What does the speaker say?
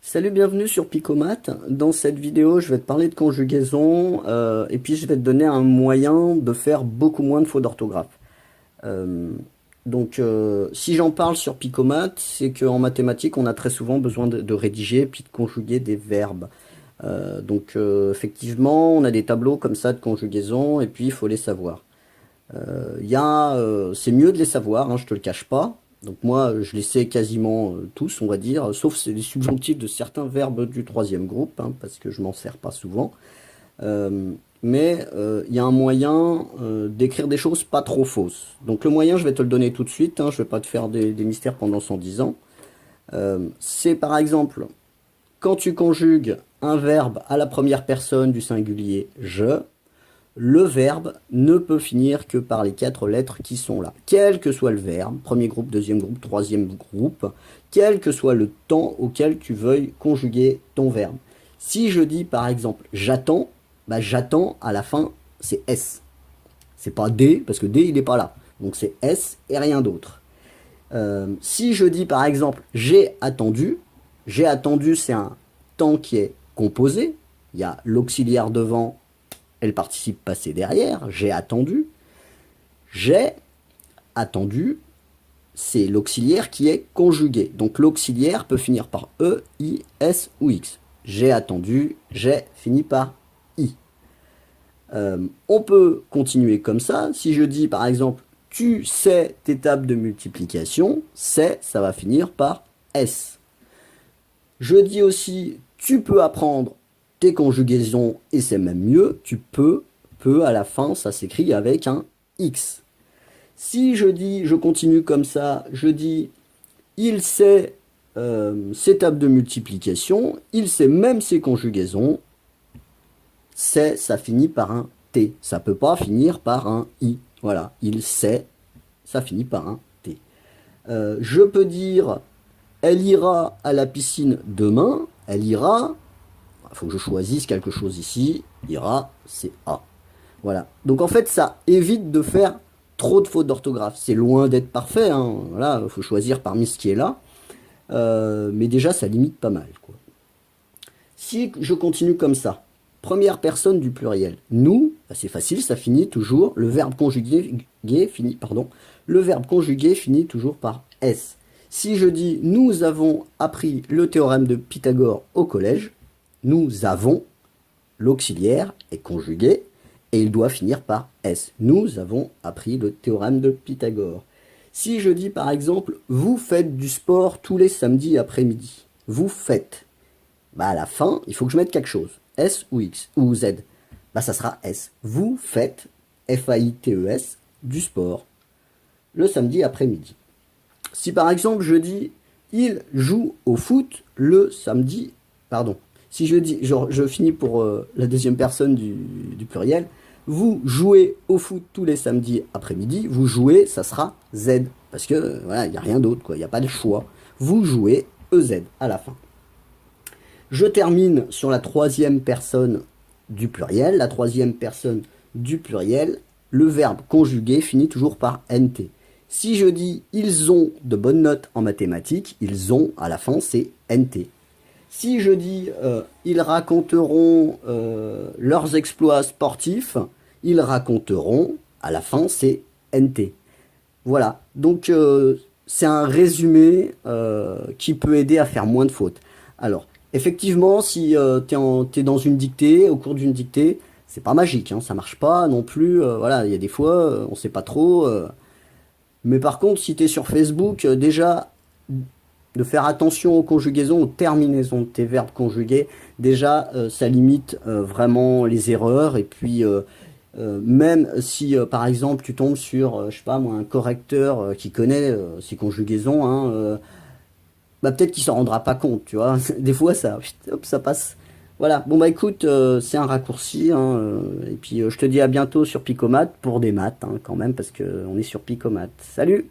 Salut, bienvenue sur Picomat. Dans cette vidéo, je vais te parler de conjugaison et puis je vais te donner un moyen de faire beaucoup moins de fautes d'orthographe. Euh, si j'en parle sur Picomat, c'est qu'en mathématiques, on a très souvent besoin de rédiger puis de conjuguer des verbes. Effectivement, on a des tableaux comme ça de conjugaison et puis il faut les savoir. C'est mieux de les savoir, hein, je te le cache pas. Donc moi, je les sais quasiment tous, on va dire, sauf les subjonctifs de certains verbes du troisième groupe, hein, parce que je m'en sers pas souvent. Il y a un moyen d'écrire des choses pas trop fausses. Donc le moyen, je vais te le donner tout de suite, hein, je vais pas te faire des mystères pendant 110 ans. C'est par exemple, quand tu conjugues un verbe à la première personne du singulier je, le verbe ne peut finir que par les 4 lettres qui sont là. Quel que soit le verbe, premier groupe, deuxième groupe, troisième groupe, quel que soit le temps auquel tu veuilles conjuguer ton verbe. Si je dis par exemple j'attends, bah j'attends à la fin c'est S. C'est pas D parce que D il n'est pas là. Donc c'est S et rien d'autre. Si je dis par exemple j'ai attendu c'est un temps qui est composé. Il y a l'auxiliaire devant et le participe passé derrière. J'ai attendu. J'ai attendu, c'est l'auxiliaire qui est conjugué. Donc l'auxiliaire peut finir par E, I, S ou X. J'ai attendu, j'ai fini par I. On peut continuer comme ça. Si je dis par exemple, tu sais tes tables de multiplication, c'est, ça va finir par S. Je dis aussi, tu peux apprendre tes conjugaisons et c'est même mieux, tu peux à la fin, ça s'écrit avec un X. Si je dis, je continue comme ça, je dis, il sait ses tables de multiplication, il sait même ses conjugaisons, c'est, ça finit par un T. Ça peut pas finir par un I. Voilà, il sait, ça finit par un T. Je peux dire, elle ira à la piscine demain, elle ira, il faut que je choisisse quelque chose ici, ira, c'est A. Voilà. Donc en fait, ça évite de faire trop de fautes d'orthographe. C'est loin d'être parfait, hein. Voilà, il faut choisir parmi ce qui est là. Mais déjà, ça limite pas mal, quoi. Si je continue comme ça, première personne du pluriel, nous, bah, c'est facile, ça finit toujours, le verbe conjugué finit, pardon, le verbe conjugué finit toujours par S. Si je dis nous avons appris le théorème de Pythagore au collège, nous avons, l'auxiliaire est conjugué et il doit finir par S. Nous avons appris le théorème de Pythagore. Si je dis par exemple, vous faites du sport tous les samedis après-midi, vous faites, bah à la fin, il faut que je mette quelque chose, S ou X ou Z. Bah ça sera S. Vous faites, F-A-I-T-E-S, du sport le samedi après-midi. Si par exemple je dis, il joue au foot le samedi, pardon, si je dis, je finis pour la deuxième personne du pluriel, vous jouez au foot tous les samedis après-midi, vous jouez, ça sera Z, parce que voilà, il n'y a rien d'autre, quoi, il n'y a pas de choix. Vous jouez EZ à la fin. Je termine sur la troisième personne du pluriel. La troisième personne du pluriel, le verbe conjugué finit toujours par NT. Si je dis ils ont de bonnes notes en mathématiques, ils ont à la fin c'est NT. Si je dis ils raconteront leurs exploits sportifs, ils raconteront, à la fin c'est NT. Voilà, donc c'est un résumé qui peut aider à faire moins de fautes. Alors, effectivement, si t'es dans une dictée, au cours d'une dictée, c'est pas magique, hein, ça marche pas non plus. Voilà, il y a des fois, on sait pas trop. Mais par contre, si t'es sur Facebook, déjà, de faire attention aux conjugaisons, aux terminaisons de tes verbes conjugués, déjà, ça limite vraiment les erreurs. Et puis, même si, par exemple, tu tombes sur, je sais pas moi, un correcteur qui connaît ces conjugaisons, hein, bah peut-être qu'il s'en rendra pas compte, tu vois. Des fois, ça, hop, ça passe. Voilà. Bon bah écoute, c'est un raccourci, hein, et puis je te dis à bientôt sur Picomat pour des maths, hein, quand même, parce que on est sur Picomat. Salut!